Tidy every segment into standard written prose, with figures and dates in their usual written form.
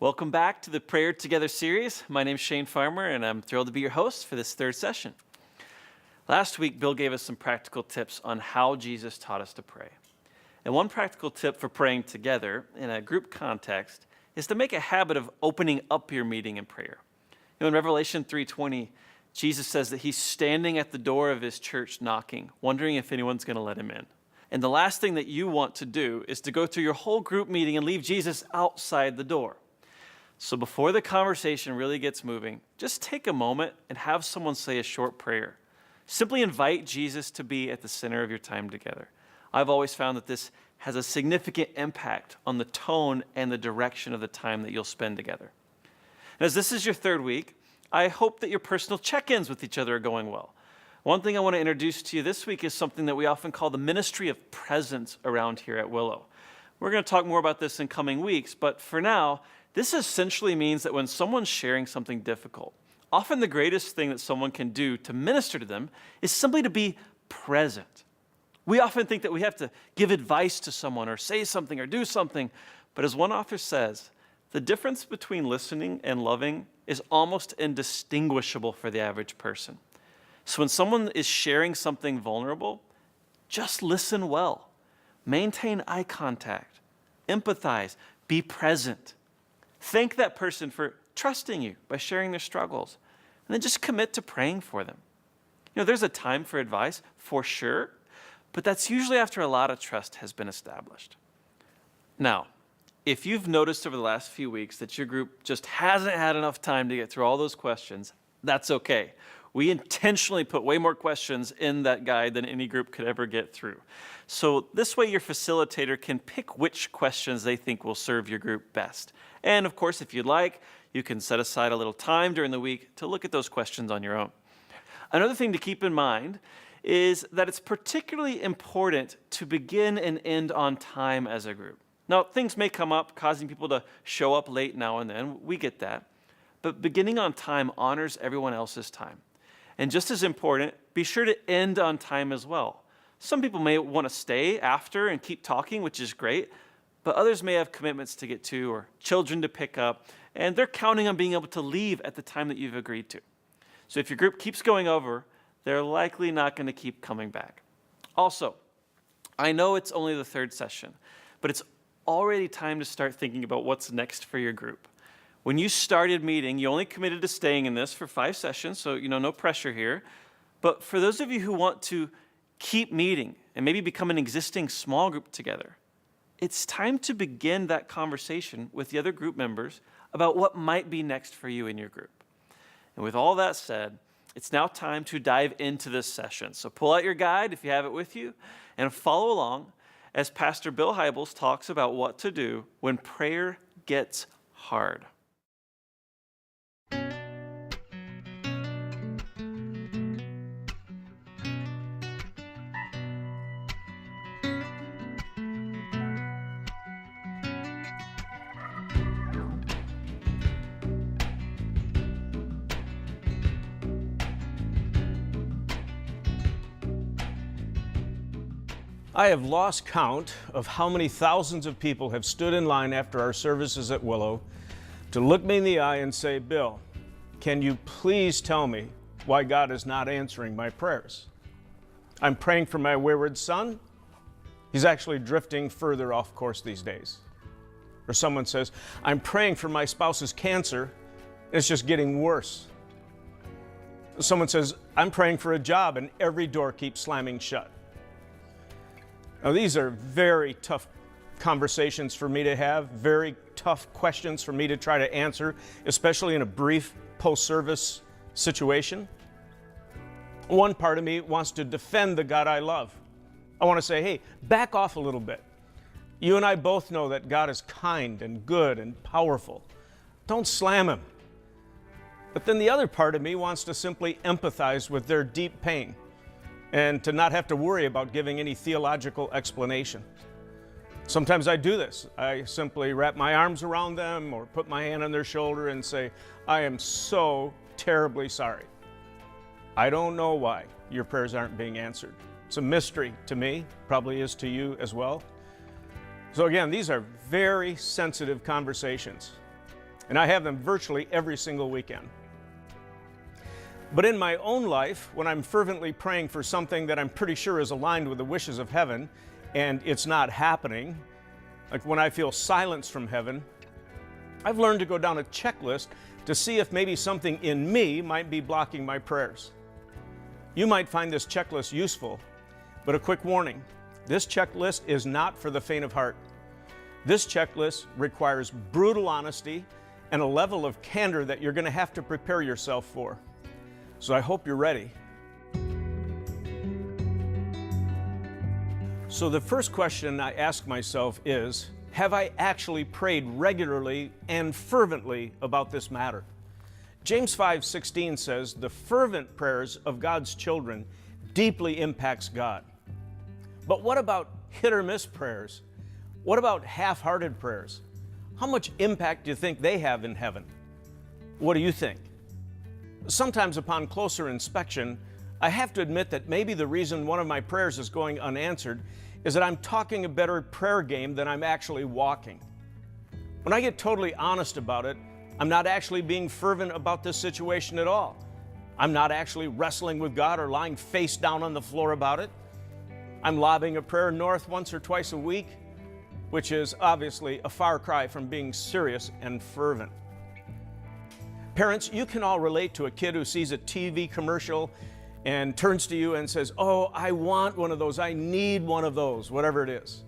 Welcome back to the Prayer Together series. My name is Shane Farmer, and I'm thrilled to be your host for this third session. Last week, Bill gave us some practical tips on how Jesus taught us to pray. And one practical tip for praying together in a group context is to make a habit of opening up your meeting in prayer. In Revelation 3:20, Jesus says that he's standing at the door of his church knocking, wondering if anyone's going to let him in. And the last thing that you want to do is to go through your whole group meeting and leave Jesus outside the door. So before the conversation really gets moving, just take a moment and have someone say a short prayer. Simply invite Jesus to be at the center of your time together. I've always found that this has a significant impact on the tone and the direction of the time that you'll spend together. And as this is your third week, I hope that your personal check-ins with each other are going well. One thing I want to introduce to you this week is something that we often call the ministry of presence around here at Willow. We're going to talk more about this in coming weeks, but for now, this essentially means that when someone's sharing something difficult, often the greatest thing that someone can do to minister to them is simply to be present. We often think that we have to give advice to someone or say something or do something, but as one author says, the difference between listening and loving is almost indistinguishable for the average person. So when someone is sharing something vulnerable, just listen well. Maintain eye contact. Empathize. Be present. Thank that person for trusting you by sharing their struggles. And then just commit to praying for them. There's a time for advice, for sure, but that's usually after a lot of trust has been established. Now, if you've noticed over the last few weeks that your group just hasn't had enough time to get through all those questions, that's okay. We intentionally put way more questions in that guide than any group could ever get through. So this way your facilitator can pick which questions they think will serve your group best. And of course, if you'd like, you can set aside a little time during the week to look at those questions on your own. Another thing to keep in mind is that it's particularly important to begin and end on time as a group. Now, things may come up causing people to show up late now and then. We get that. But beginning on time honors everyone else's time. And just as important, be sure to end on time as well. Some people may want to stay after and keep talking, which is great, but others may have commitments to get to or children to pick up, and they're counting on being able to leave at the time that you've agreed to. So if your group keeps going over, they're likely not going to keep coming back. Also, I know it's only the third session, but it's already time to start thinking about what's next for your group. When you started meeting, you only committed to staying in this for 5 sessions, so no pressure here. But for those of you who want to keep meeting and maybe become an existing small group together, it's time to begin that conversation with the other group members about what might be next for you in your group. And with all that said, it's now time to dive into this session. So pull out your guide if you have it with you and follow along as Pastor Bill Hybels talks about what to do when prayer gets hard. I have lost count of how many thousands of people have stood in line after our services at Willow to look me in the eye and say, "Bill, can you please tell me why God is not answering my prayers? I'm praying for my wayward son. He's actually drifting further off course these days." Or someone says, "I'm praying for my spouse's cancer, and it's just getting worse." Someone says, "I'm praying for a job, and every door keeps slamming shut." Now, these are very tough conversations for me to have, very tough questions for me to try to answer, especially in a brief post-service situation. One part of me wants to defend the God I love. I want to say, hey, back off a little bit. You and I both know that God is kind and good and powerful. Don't slam him. But then the other part of me wants to simply empathize with their deep pain and to not have to worry about giving any theological explanation. Sometimes I do this. I simply wrap my arms around them or put my hand on their shoulder and say, "I am so terribly sorry. I don't know why your prayers aren't being answered. It's a mystery to me, probably is to you as well." So again, these are very sensitive conversations. and I have them virtually every single weekend. But in my own life, when I'm fervently praying for something that I'm pretty sure is aligned with the wishes of heaven, and it's not happening, like when I feel silence from heaven, I've learned to go down a checklist to see if maybe something in me might be blocking my prayers. You might find this checklist useful, but a quick warning, this checklist is not for the faint of heart. This checklist requires brutal honesty and a level of candor that you're going to have to prepare yourself for. So I hope you're ready. So the first question I ask myself is, have I actually prayed regularly and fervently about this matter? James 5:16 says, the fervent prayers of God's children deeply impacts God. But what about hit or miss prayers? What about half-hearted prayers? How much impact do you think they have in heaven? What do you think? Sometimes upon closer inspection, I have to admit that maybe the reason one of my prayers is going unanswered is that I'm talking a better prayer game than I'm actually walking. When I get totally honest about it, I'm not actually being fervent about this situation at all. I'm not actually wrestling with God or lying face down on the floor about it. I'm lobbing a prayer north once or twice a week, which is obviously a far cry from being serious and fervent. Parents, you can all relate to a kid who sees a TV commercial and turns to you and says, oh, I want one of those, I need one of those, whatever it is.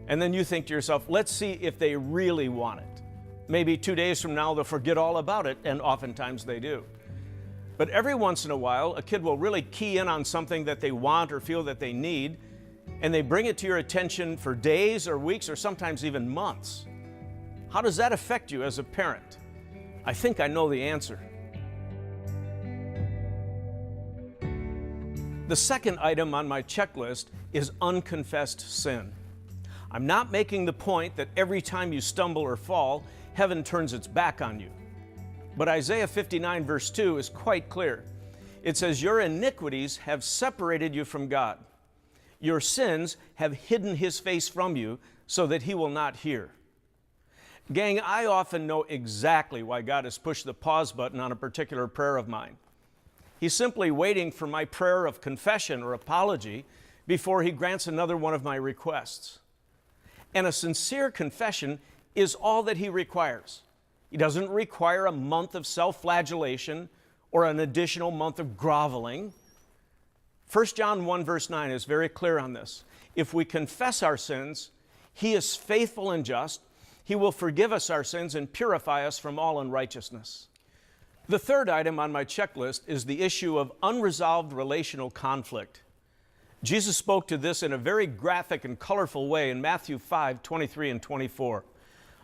And then you think to yourself, let's see if they really want it. Maybe 2 days from now they'll forget all about it, and oftentimes they do. But every once in a while, a kid will really key in on something that they want or feel that they need, and they bring it to your attention for days or weeks or sometimes even months. How does that affect you as a parent? I think I know the answer. The second item on my checklist is unconfessed sin. I'm not making the point that every time you stumble or fall, heaven turns its back on you. But Isaiah 59 verse 2 is quite clear. It says, your iniquities have separated you from God. Your sins have hidden His face from you so that He will not hear. Gang, I often know exactly why God has pushed the pause button on a particular prayer of mine. He's simply waiting for my prayer of confession or apology before He grants another one of my requests. And a sincere confession is all that He requires. He doesn't require a month of self-flagellation or an additional month of groveling. 1 John 1 verse 9 is very clear on this. If we confess our sins, He is faithful and just. He will forgive us our sins and purify us from all unrighteousness. The third item on my checklist is the issue of unresolved relational conflict. Jesus spoke to this in a very graphic and colorful way in Matthew 5:23 and 24.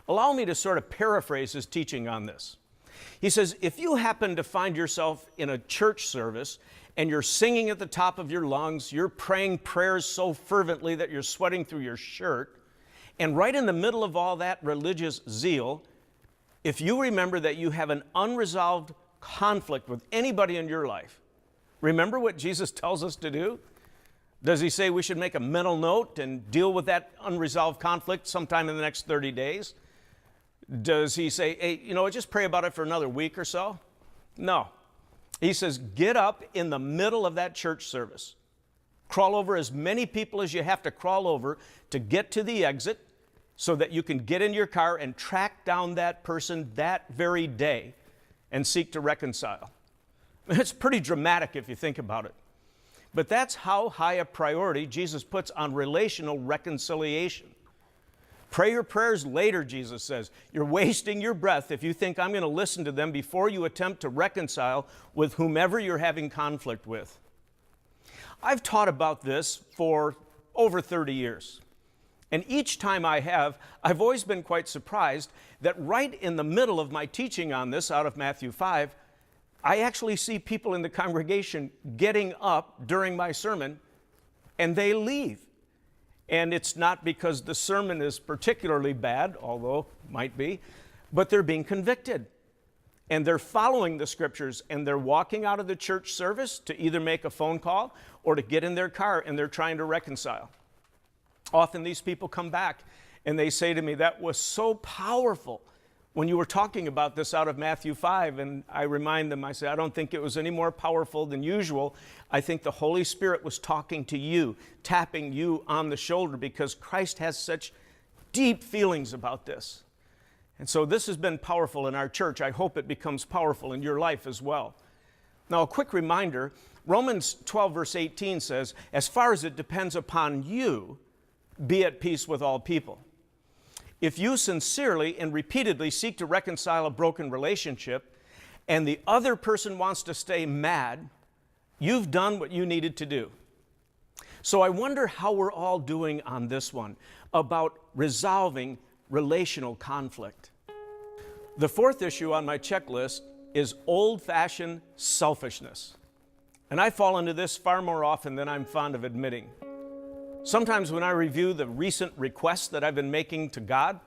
Allow me to sort of paraphrase His teaching on this. He says, if you happen to find yourself in a church service and you're singing at the top of your lungs, you're praying prayers so fervently that you're sweating through your shirt, and right in the middle of all that religious zeal, if you remember that you have an unresolved conflict with anybody in your life, remember what Jesus tells us to do? Does He say we should make a mental note and deal with that unresolved conflict sometime in the next 30 days? Does He say, hey, just pray about it for another week or so? No. He says, get up in the middle of that church service. Crawl over as many people as you have to crawl over to get to the exit so that you can get in your car and track down that person that very day and seek to reconcile. It's pretty dramatic if you think about it. But that's how high a priority Jesus puts on relational reconciliation. Pray your prayers later, Jesus says. You're wasting your breath if you think I'm going to listen to them before you attempt to reconcile with whomever you're having conflict with. I've taught about this for over 30 years. And each time I have, I've always been quite surprised that right in the middle of my teaching on this out of Matthew 5, I actually see people in the congregation getting up during my sermon and they leave. And it's not because the sermon is particularly bad, although might be, but they're being convicted. And they're following the scriptures and they're walking out of the church service to either make a phone call or to get in their car and they're trying to reconcile. Often these people come back and they say to me, that was so powerful. when you were talking about this out of Matthew 5, and I remind them, I say, I don't think it was any more powerful than usual. I think the Holy Spirit was talking to you, tapping you on the shoulder, because Christ has such deep feelings about this. And so this has been powerful in our church. I hope it becomes powerful in your life as well. Now, a quick reminder, Romans 12, verse 18 says, as far as it depends upon you, be at peace with all people. If you sincerely and repeatedly seek to reconcile a broken relationship, and the other person wants to stay mad, you've done what you needed to do. So I wonder how we're all doing on this one, about resolving relational conflict. The fourth issue on my checklist is old-fashioned selfishness. And I fall into this far more often than I'm fond of admitting. Sometimes when I review the recent requests that I've been making to God,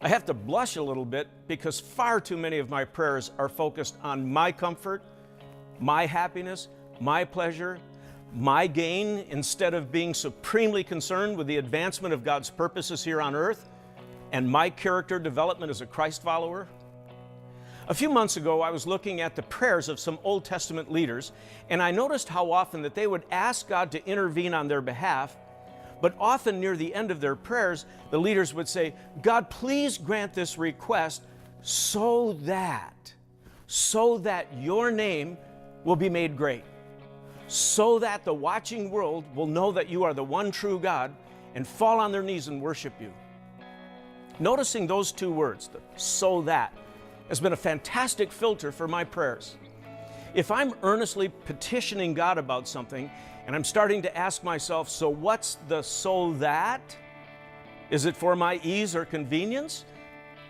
I have to blush a little bit because far too many of my prayers are focused on my comfort, my happiness, my pleasure, my gain, instead of being supremely concerned with the advancement of God's purposes here on earth and my character development as a Christ follower. A few months ago, I was looking at the prayers of some Old Testament leaders, and I noticed how often that they would ask God to intervene on their behalf, but often near the end of their prayers, the leaders would say, God, please grant this request so that your name will be made great, so that the watching world will know that you are the one true God and fall on their knees and worship you. Noticing those two words, the so that, has been a fantastic filter for my prayers. If I'm earnestly petitioning God about something and I'm starting to ask myself, so what's the so that? Is it for my ease or convenience?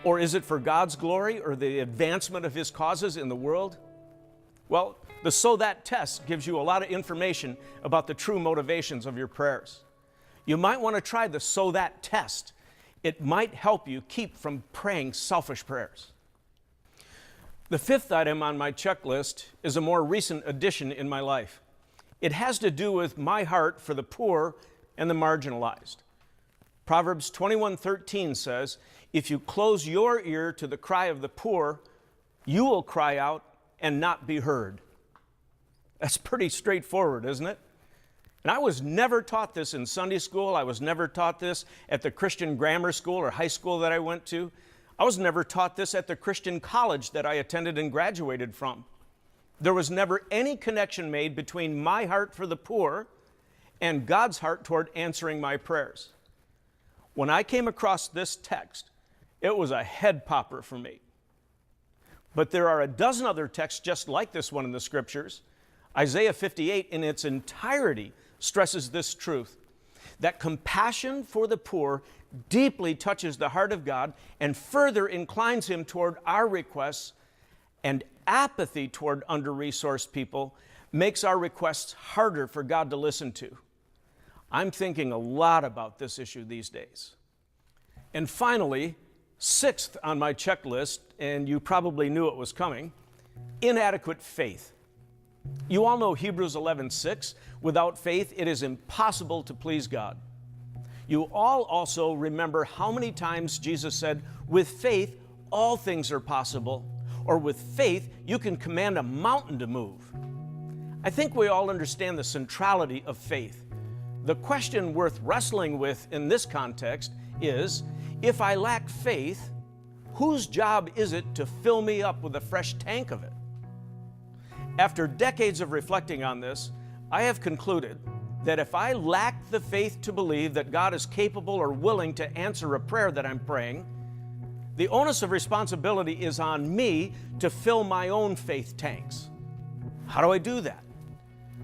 Or is it for God's glory or the advancement of His causes in the world? Well, the so that test gives you a lot of information about the true motivations of your prayers. You might want to try the so that test. It might help you keep from praying selfish prayers. The fifth item on my checklist is a more recent addition in my life. It has to do with my heart for the poor and the marginalized. Proverbs 21:13 says, if you close your ear to the cry of the poor, you will cry out and not be heard. That's pretty straightforward, isn't it? And I was never taught this in Sunday school. I was never taught this at the Christian grammar school or high school that I went to. I was never taught this at the Christian college that I attended and graduated from. There was never any connection made between my heart for the poor and God's heart toward answering my prayers. When I came across this text, it was a head popper for me. But there are a dozen other texts just like this one in the Scriptures. Isaiah 58 in its entirety stresses this truth, that compassion for the poor deeply touches the heart of God and further inclines Him toward our requests, and apathy toward under-resourced people makes our requests harder for God to listen to. I'm thinking a lot about this issue these days. And finally, sixth on my checklist, and you probably knew it was coming, inadequate faith. You all know Hebrews 11:6, without faith it is impossible to please God. You all also remember how many times Jesus said, with faith all things are possible, or with faith you can command a mountain to move. I think we all understand the centrality of faith. The question worth wrestling with in this context is, if I lack faith, whose job is it to fill me up with a fresh tank of it? After decades of reflecting on this, I have concluded that if I lack the faith to believe that God is capable or willing to answer a prayer that I'm praying, the onus of responsibility is on me to fill my own faith tanks. How do I do that?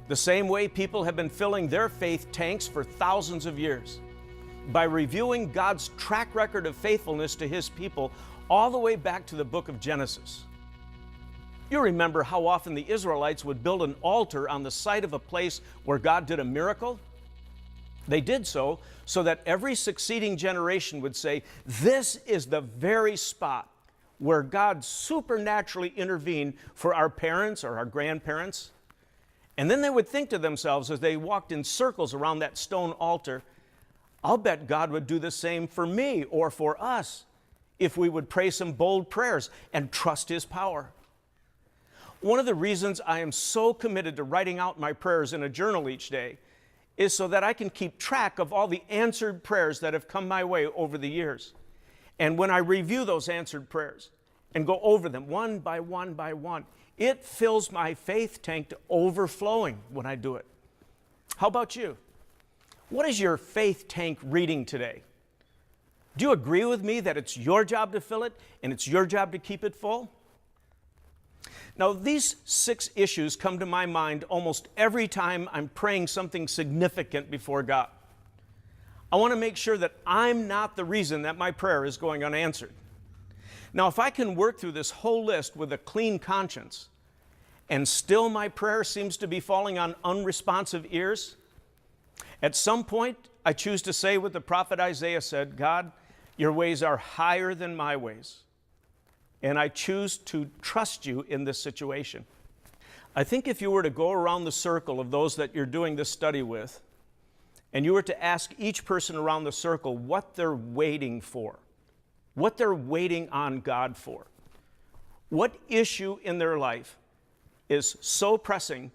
The same way people have been filling their faith tanks for thousands of years, by reviewing God's track record of faithfulness to His people all the way back to the book of Genesis. You remember how often the Israelites would build an altar on the site of a place where God did a miracle? They did so that every succeeding generation would say, this is the very spot where God supernaturally intervened for our parents or our grandparents. And then they would think to themselves as they walked in circles around that stone altar, I'll bet God would do the same for me or for us if we would pray some bold prayers and trust His power. One of the reasons I am so committed to writing out my prayers in a journal each day is so that I can keep track of all the answered prayers that have come my way over the years. And when I review those answered prayers and go over them one by one by one, it fills my faith tank to overflowing when I do it. How about you? What is your faith tank reading today? Do you agree with me that it's your job to fill it and it's your job to keep it full? Now, these 6 issues come to my mind almost every time I'm praying something significant before God. I want to make sure that I'm not the reason that my prayer is going unanswered. Now, if I can work through this whole list with a clean conscience, and still my prayer seems to be falling on unresponsive ears, at some point I choose to say what the prophet Isaiah said, God, your ways are higher than my ways. And I choose to trust you in this situation. I think if you were to go around the circle of those that you're doing this study with, and you were to ask each person around the circle what they're waiting for, what they're waiting on God for, what issue in their life is so pressing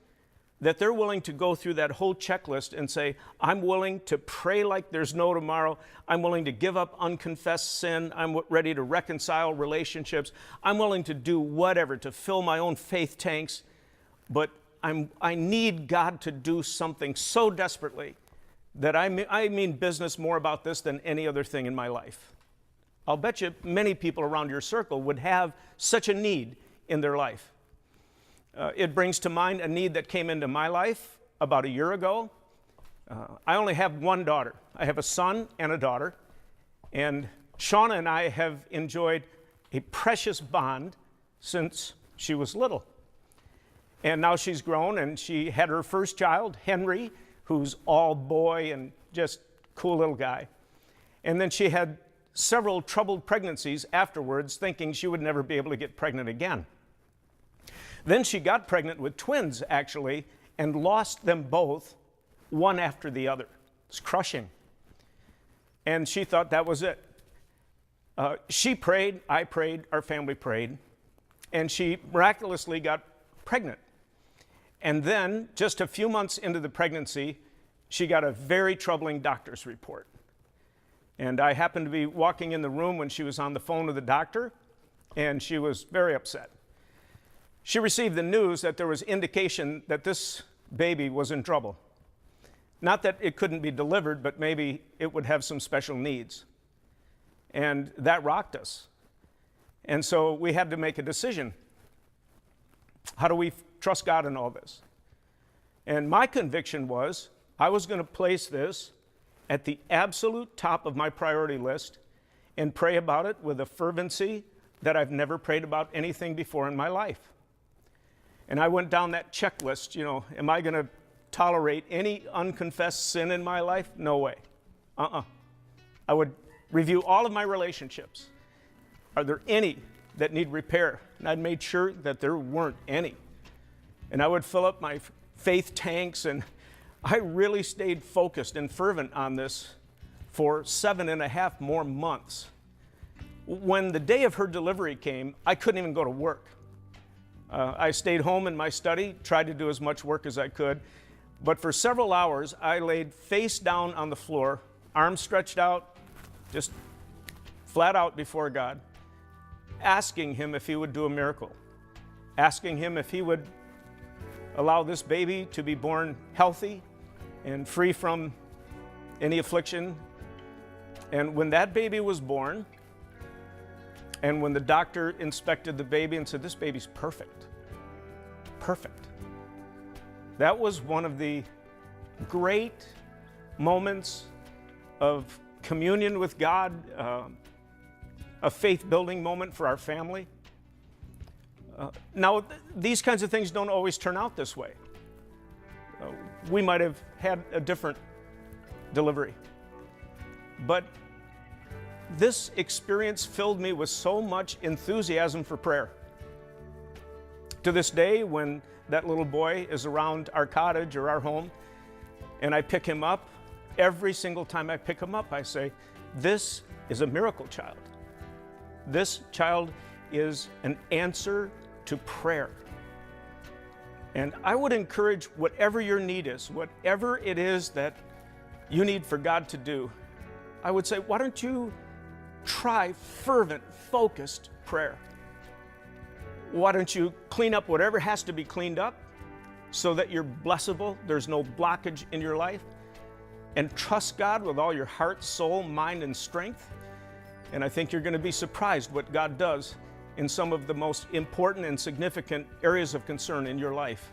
that they're willing to go through that whole checklist and say, I'm willing to pray like there's no tomorrow. I'm willing to give up unconfessed sin. I'm ready to reconcile relationships. I'm willing to do whatever to fill my own faith tanks. But I need God to do something so desperately that I mean business more about this than any other thing in my life. I'll bet you many people around your circle would have such a need in their life. It brings to mind a need that came into my life about a year ago. I only have one daughter. I have a son and a daughter. And Shauna and I have enjoyed a precious bond since she was little. And now she's grown, and she had her first child, Henry, who's all boy and just cool little guy. And then she had several troubled pregnancies afterwards, thinking she would never be able to get pregnant again. Then she got pregnant with twins, actually, and lost them both, one after the other. It's crushing. And she thought that was it. She prayed, I prayed, our family prayed, and she miraculously got pregnant. And then, just a few months into the pregnancy, she got a very troubling doctor's report. And I happened to be walking in the room when she was on the phone with the doctor, and she was very upset. She received the news that there was indication that this baby was in trouble. Not that it couldn't be delivered, but maybe it would have some special needs. And that rocked us. And so we had to make a decision. How do we trust God in all this? And my conviction was I was going to place this at the absolute top of my priority list and pray about it with a fervency that I've never prayed about anything before in my life. And I went down that checklist, am I going to tolerate any unconfessed sin in my life? No way. I would review all of my relationships. Are there any that need repair? And I'd made sure that there weren't any. And I would fill up my faith tanks, and I really stayed focused and fervent on this for 7.5 more months. When the day of her delivery came, I couldn't even go to work. I stayed home in my study, tried to do as much work as I could, but for several hours I laid face down on the floor, arms stretched out, just flat out before God, asking Him if He would do a miracle, asking Him if He would allow this baby to be born healthy and free from any affliction. And when that baby was born, and when the doctor inspected the baby and said, this baby's perfect, that was one of the great moments of communion with God, a faith-building moment for our family. Now, these kinds of things don't always turn out this way. We might have had a different delivery. But this experience filled me with so much enthusiasm for prayer. To this day, when that little boy is around our cottage or our home, and I pick him up, every single time I pick him up, I say, this is a miracle child. This child is an answer to prayer. And I would encourage whatever your need is, whatever it is that you need for God to do, I would say, why don't you try fervent, focused prayer? Why don't you clean up whatever has to be cleaned up so that you're blessable, there's no blockage in your life, and trust God with all your heart, soul, mind, and strength. And I think you're going to be surprised what God does in some of the most important and significant areas of concern in your life.